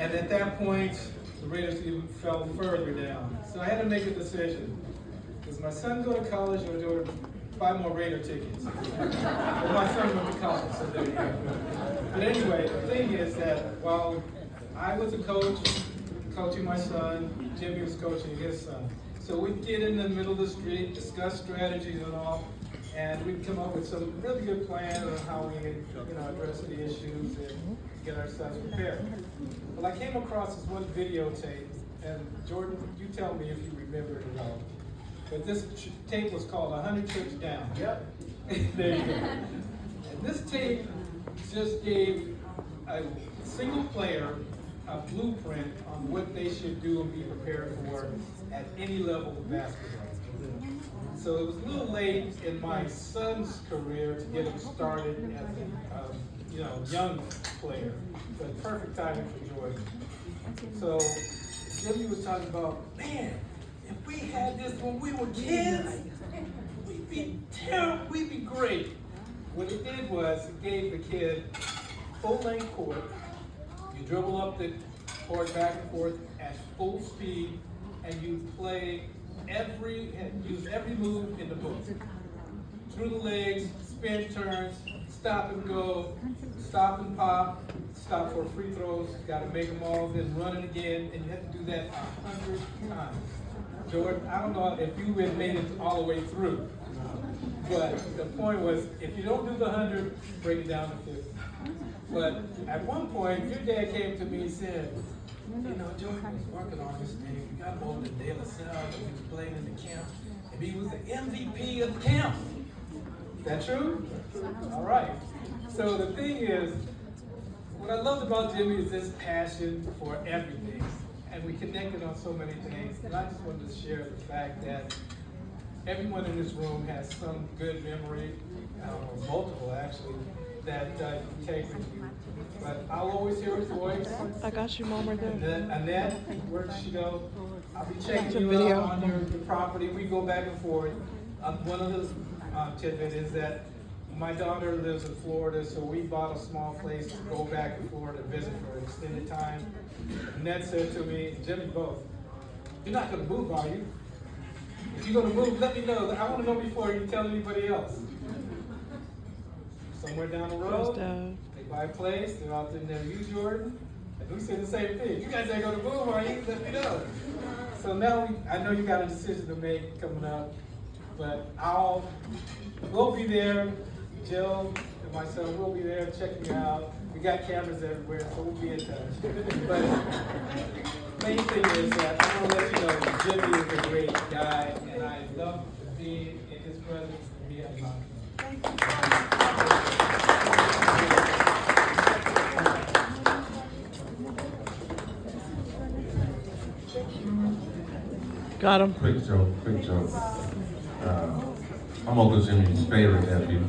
And at that point, the Raiders even fell further down. So I had to make a decision. Does my son go to college or do I buy more Raider tickets? Well, my son went to college, so there you go. But anyway, the thing is that while I was a coach, coaching my son, Jimmy was coaching his son. So we'd get in the middle of the street, discuss strategies and all, and we'd come up with some really good plans on how we could, address the issues and get ourselves prepared. Well, I came across this one videotape, and Jordan, you tell me if you remember it at all. But this tape was called 100 Trips Down. Yep. There you go. And this tape just gave a single player a blueprint on what they should do and be prepared for at any level of basketball. So it was a little late in my son's career to get him started as a young player, but perfect timing for Jordan. So Jimmy was talking about, man, if we had this when we were kids, we'd be terrible, we'd be great. What it did was it gave the kid full-length court. You dribble up the court back and forth at full speed, and you play use every move in the book. Through the legs, spin turns, stop and go, stop and pop, stop for free throws, got to make them all, then run it again, and you have to do that 100 times. Jordan, I don't know if you had made it all the way through, but the point was, if you don't do the 100, break it down to 50. But at one point, your dad came to me and said, Jordan was working on this thing. We got him over to De La Salle, and he was playing in the camp, and he was the MVP of the camp. Is that true? All right. So the thing is, what I loved about Jimmy is his passion for everything. And we connected on so many things. And I just wanted to share the fact that everyone in this room has some good memory, or multiple actually, that you take with you. But I'll always hear his voice. I got you, Mom, right there. Annette, where does she go? I'll be checking you out on your property. We go back and forth. One of the tidbits is that my daughter lives in Florida, so we bought a small place to go back and forth to visit for an extended time. Annette said to me, Jimmy both, you're not going to move, are you? If you're going to move, let me know. I want to know before you tell anybody else. Somewhere down the road, they buy a place, they're out there, near you, Jordan, and we say the same thing. You guys ain't going to move, are you? Let me know. So now I know you got a decision to make coming up, but we'll be there. Jill and myself will be there checking you out. We got cameras everywhere, so we'll be in touch. But main thing is that I want to let you know that Jimmy is a great guy, and I love being in his presence and being around him. Thank you. Got him. Quick joke. I'm Uncle Jimmy's favorite nephew.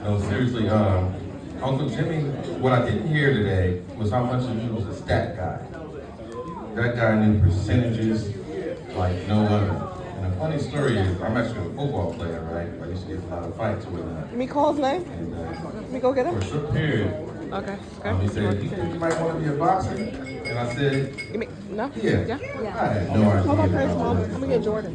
No, seriously, Uncle Jimmy, what I didn't hear today was how much of he was a stat guy. That guy knew percentages like no other. And the funny story is, I'm actually a football player, right? I used to get a lot of fights with him. Let me call his name. And, Let me go get for him. a short period, Okay. he said, you think you might want to be a boxer? And I said, No? yeah. I had no idea. Hold on, first, Mom. I'm gonna get Jordan.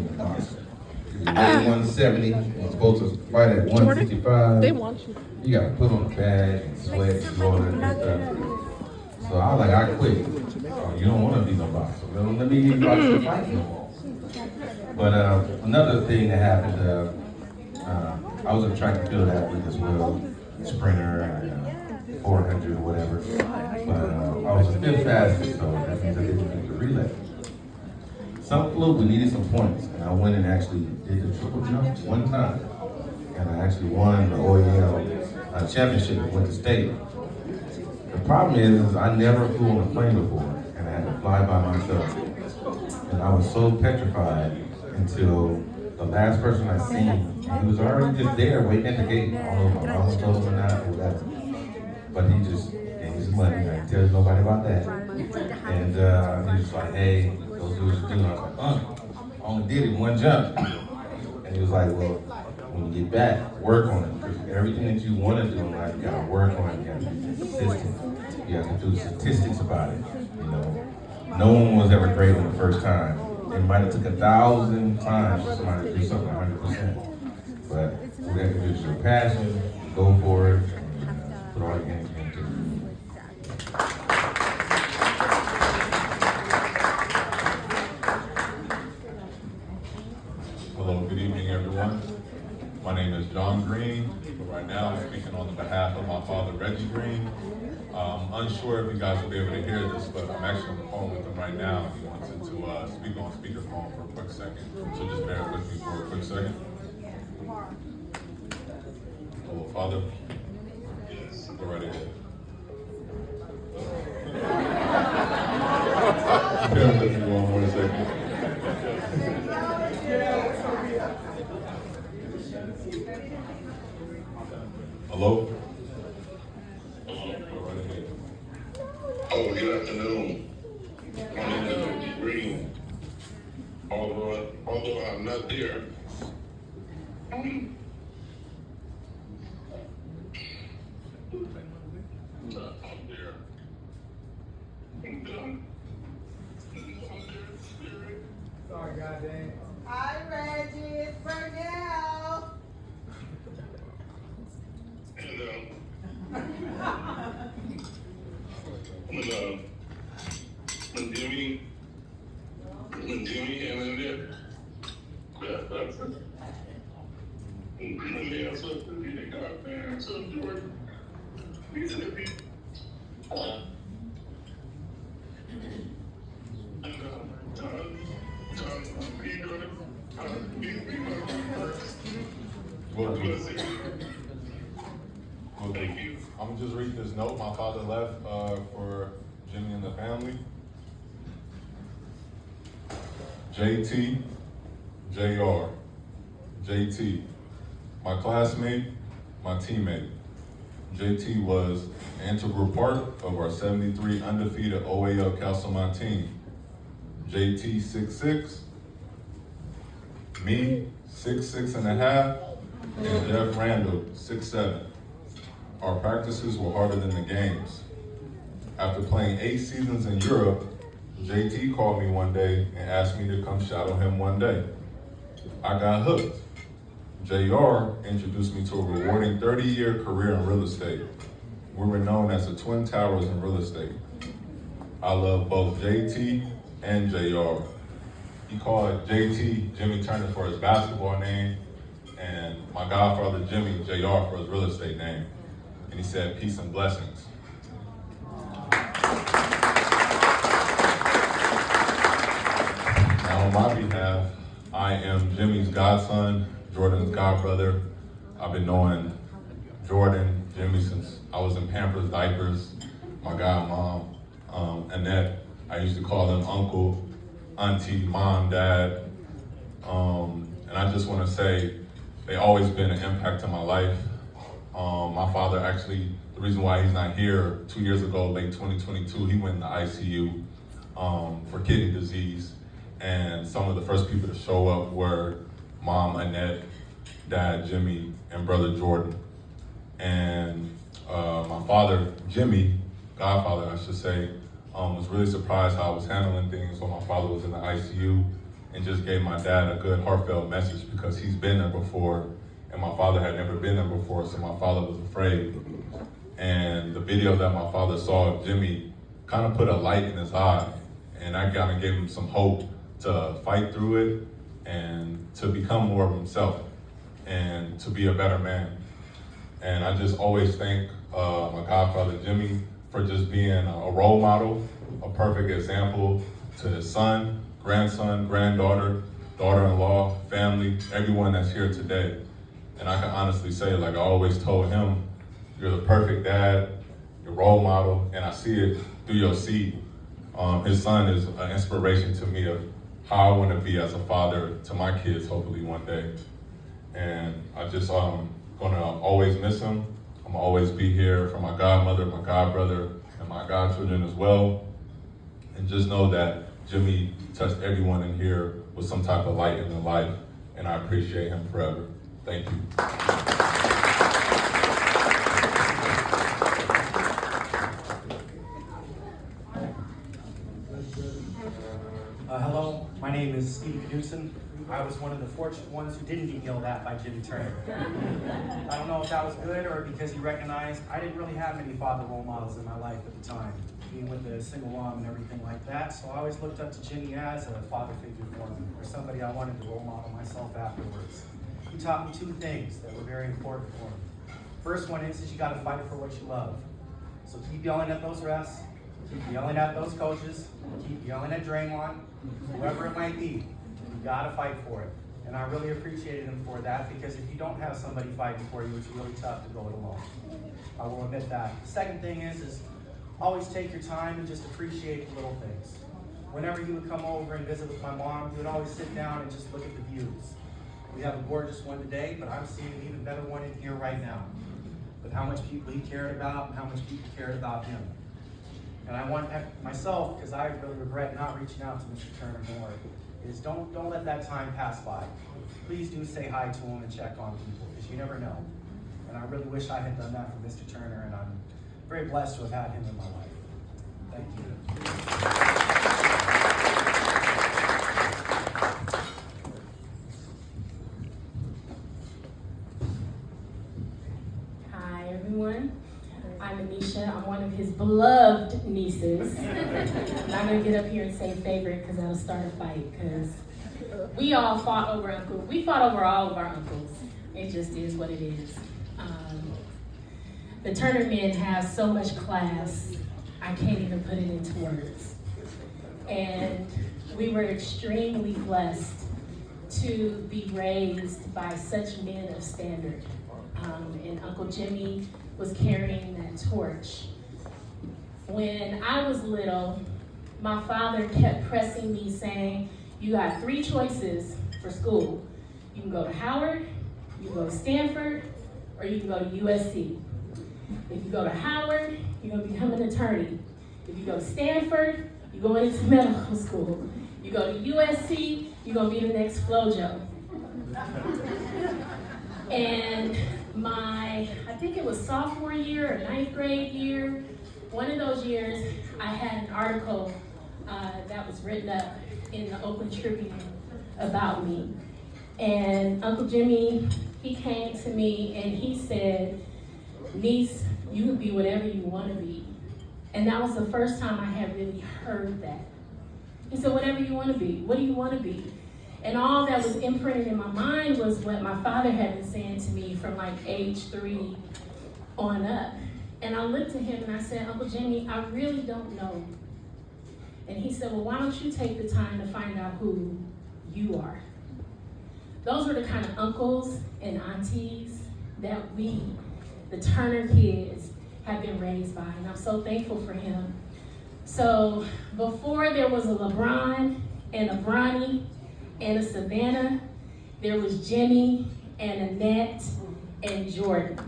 He's 170. He's supposed to fight at 165. They want you. You gotta put on a bag and sweat and all that good stuff. So I was like, I quit. Oh, you don't want to be no boxer. Well, let me hear you box the fight no more. But another thing that happened, I was a track and field athlete as well, sprinter, 400 or whatever. But I was the fifth fastest, so that means I didn't make the relay. Some fluke, we needed some points, and I went and actually did the triple jump one time. And I actually won the OEL championship at Winter State. The problem is I never flew on a plane before, and I had to fly by myself. And I was so petrified until the last person I seen, he was already just there waiting at the gate. I don't know if my mama told him or not or whatever. But he just gave me some money. I didn't tell nobody about that. And he was like, hey, go do what you do. And I was like, I only did it one jump. And he was like, well, when you get back, work on it. Because everything that you want to do in life, you gotta work on it. You gotta be consistent. You have to do statistics about it. You know, no one was ever great on the first time. It might have took 1,000 times for somebody to do something 100%. But whatever is your passion, go for it, and put all your energy into it. Hello, good evening, everyone. My name is John Green. Right now, I'm speaking on the behalf of my father, Reggie Green. I'm unsure if you guys will be able to hear this, but I'm actually on the phone with him right now. He wanted to speak on speakerphone for a quick second. So just bear with me for a quick second. Hello, Father. Yes. Go right ahead. Bear with me one more second. Hello? Go right ahead. Oh, good afternoon. My name is Reggie Green. Although I'm not there. Not out there. I'm done. Sorry, goddamn. Hi, Reggie. It's Burnell. And Jimmy and then there. That's it. And then so they got there. So Jordan, he's in the beat. Thank you. I'm gonna just read this note. My father left for Jimmy and the family. JT, JR, JT, my classmate, my teammate. JT was an integral part of our 73 undefeated OAL Castlemont team. JT 6'6", me 6'6.5", and Jeff Randall 6'7". Our practices were harder than the games. After playing 8 seasons in Europe, JT called me one day and asked me to come shadow him one day. I got hooked. JR introduced me to a rewarding 30-year career in real estate. We were known as the Twin Towers in real estate. I love both JT and JR. He called JT Jimmy Turner for his basketball name, and my godfather Jimmy JR for his real estate name. And he said, peace and blessings. Now on my behalf, I am Jimmy's godson, Jordan's godbrother. I've been knowing Jordan, Jimmy since I was in Pampers diapers. My godmom, Annette, I used to call them uncle, auntie, mom, dad. And I just want to say, they always been an impact to my life. My father actually, the reason why he's not here, 2 years ago, late 2022, he went in the ICU for kidney disease. And some of the first people to show up were mom, Annette, dad, Jimmy, and brother Jordan. And my father, Jimmy, godfather, I should say, was really surprised how I was handling things when my father was in the ICU, and just gave my dad a good heartfelt message because he's been there before and my father had never been there before, so my father was afraid. And the video that my father saw of Jimmy kind of put a light in his eye, and I kind of gave him some hope to fight through it and to become more of himself and to be a better man. And I just always thank my godfather Jimmy for just being a role model, a perfect example to his son, grandson, granddaughter, daughter-in-law, family, everyone that's here today. And I can honestly say, like I always told him, you're the perfect dad, your role model, and I see it through your seed. His son is an inspiration to me of how I want to be as a father to my kids, hopefully one day. And I just gonna always miss him. I'm gonna always be here for my godmother, my godbrother, and my godchildren as well. And just know that Jimmy touched everyone in here with some type of light in their life, and I appreciate him forever. Thank you. Hello, my name is Steve Knudsen. I was one of the fortunate ones who didn't get yelled at by Jimmy Turner. I don't know if that was good or because he recognized I didn't really have many father role models in my life at the time, being with a single mom and everything like that. So I always looked up to Jimmy as a father figure for me, or somebody I wanted to role model myself afterwards. He taught me two things that were very important for me. First one is you got to fight for what you love. So keep yelling at those refs, keep yelling at those coaches, keep yelling at Draymond, whoever it might be. You gotta fight for it. And I really appreciated him for that, because if you don't have somebody fighting for you, it's really tough to go it alone. I will admit that. The second thing is always take your time and just appreciate the little things. Whenever he would come over and visit with my mom, he would always sit down and just look at the views. We have a gorgeous one today, but I'm seeing an even better one in here right now. With how much people he cared about and how much people cared about him. And I want myself, because I really regret not reaching out to Mr. Turner more, is don't let that time pass by. Please do say hi to him and check on people, because you never know. And I really wish I had done that for Mr. Turner, and I'm very blessed to have had him in my life. Thank you. Hi everyone, I'm Anisha. I'm one of his beloved nieces. I'm not gonna get up here and say favorite because that'll start a fight, because we all fought over uncle. We fought over all of our uncles. It just is what it is. The Turner men have so much class, I can't even put it into words. And we were extremely blessed to be raised by such men of standard. And Uncle Jimmy was carrying that torch. When I was little, my father kept pressing me saying, you got 3 choices for school. You can go to Howard, you can go to Stanford, or you can go to USC. If you go to Howard, you're gonna become an attorney. If you go to Stanford, you're going into medical school. You go to USC, you're gonna be the next FloJo. And I think it was sophomore year or 9th grade year, one of those years, I had an article that was written up in the Oakland Tribune about me. And Uncle Jimmy, he came to me and he said, niece, you can be whatever you want to be. And that was the first time I had really heard that. He said, whatever you want to be. What do you want to be? And all that was imprinted in my mind was what my father had been saying to me from like age 3 on up. And I looked at him and I said, Uncle Jimmy, I really don't know. And he said, well, why don't you take the time to find out who you are? Those were the kind of uncles and aunties that we, the Turner kids, have been raised by. And I'm so thankful for him. So before there was a LeBron and a Bronny and a Savannah, there was Jimmy and Annette and Jordan.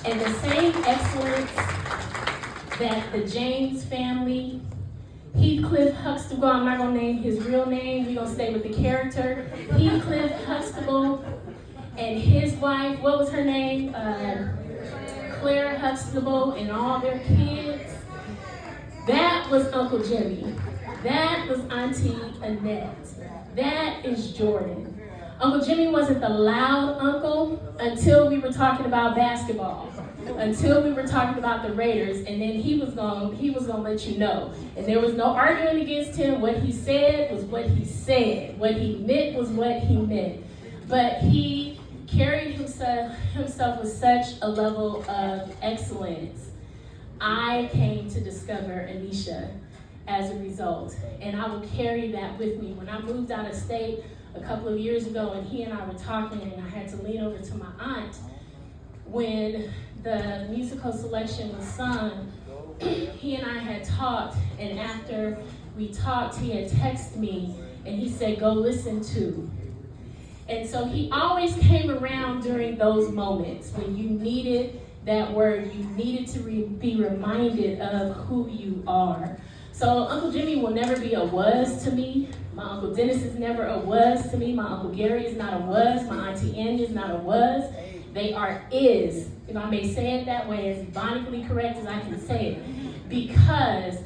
And the same excellence that the James family, Heathcliff Huxtable, I'm not gonna name his real name, we're gonna stay with the character. Heathcliff Huxtable and his wife, what was her name? Claire Huxtable, and all their kids. That was Uncle Jimmy. That was Auntie Annette. That is Jordan. Uncle Jimmy wasn't the loud uncle until we were talking about basketball, until we were talking about the Raiders, and then he was gonna let you know. And there was no arguing against him. What he said was what he said. What he meant was what he meant. But he carried himself with such a level of excellence. I came to discover Anisha as a result, and I will carry that with me. When I moved out of state a couple of years ago, and he and I were talking, and I had to lean over to my aunt, when the musical selection was sung, he and I had talked, and after we talked, he had texted me, and he said, go listen to. And so he always came around during those moments when you needed that word, you needed to be reminded of who you are. So Uncle Jimmy will never be a was to me. My Uncle Dennis is never a was to me. My Uncle Gary is not a was. My Auntie Annie is not a was. They are is, if I may say it that way, as bonically correct as I can say it, because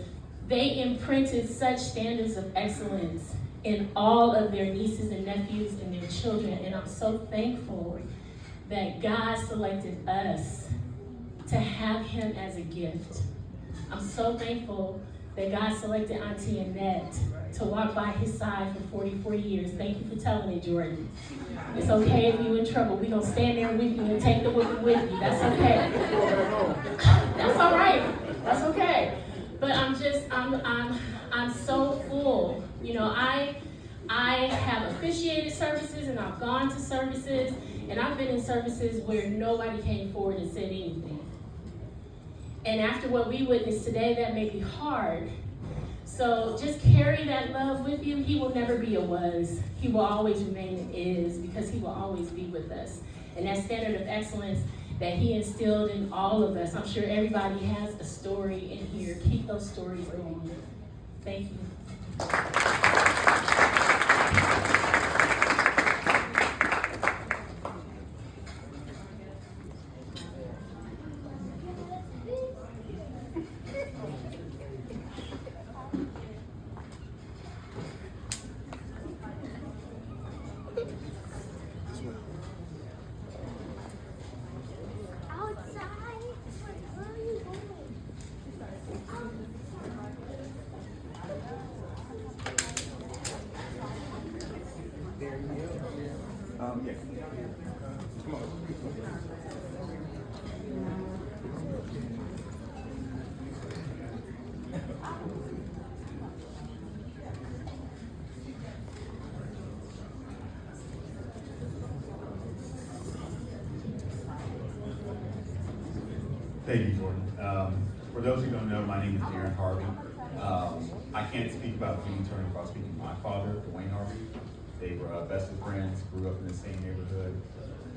they imprinted such standards of excellence in all of their nieces and nephews and their children. And I'm so thankful that God selected us to have him as a gift. I'm so thankful that God selected Auntie Annette to walk by his side for 44 years. Thank you for telling me, Jordan. It's okay if you're in trouble. We're gonna stand there with you and take the whooping with you. That's okay. That's all right. That's okay. But I'm so full. You know, I have officiated services and I've gone to services and I've been in services where nobody came forward and said anything. And after what we witnessed today, that may be hard. So just carry that love with you. He will never be a was. He will always remain an is, because he will always be with us. And that standard of excellence that he instilled in all of us, I'm sure everybody has a story in here. Keep those stories going. Thank you. Thank you, Jordan. For those who don't know, my name is Darren Harvey. I can't speak about Jimmy Turner without speaking to my father, Dwayne Harvey. They were best of friends, grew up in the same neighborhood,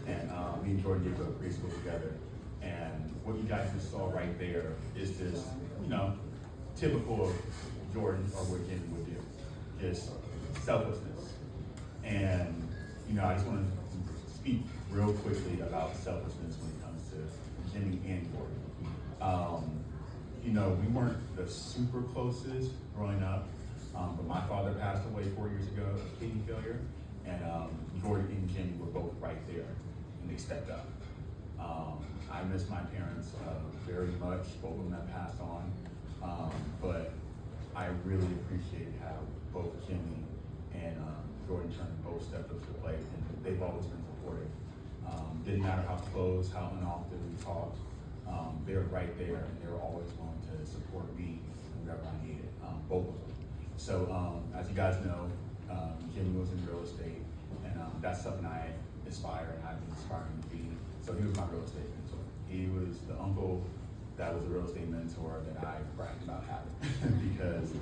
and me and Jordan did go to preschool together. And what you guys just saw right there is just, you know, typical of Jordan or what Jimmy would do, just selflessness. And, you know, I just want to speak real quickly about selflessness when it comes to Jimmy and Jordan. You know, we weren't the super closest growing up, but my father passed away 4 years ago of kidney failure, and Jordan and Jimmy were both right there, and they stepped up. I miss my parents very much. Both of them have passed on, but I really appreciate how both Jimmy and Jordan Turner both stepped up to the plate, and they've always been supportive. Didn't matter how close, how unoften we talked, they were right there, and they were always willing to support me whenever I needed, both of them. So as you guys know, Jimmy was in real estate, and that's something I aspire and I've been aspiring to be. So he was my real estate mentor. He was the uncle that was a real estate mentor that I bragged about having because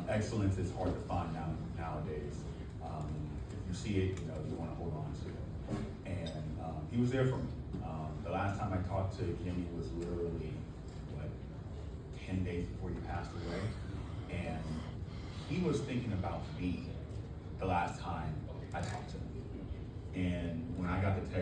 excellence is hard to find nowadays. If you see it, you know, you want to hold on to it. And he was there for me. The last time I talked to Jimmy was literally, 10 days before he passed away. And he was thinking about me the last time I talked to him. And when I got the text,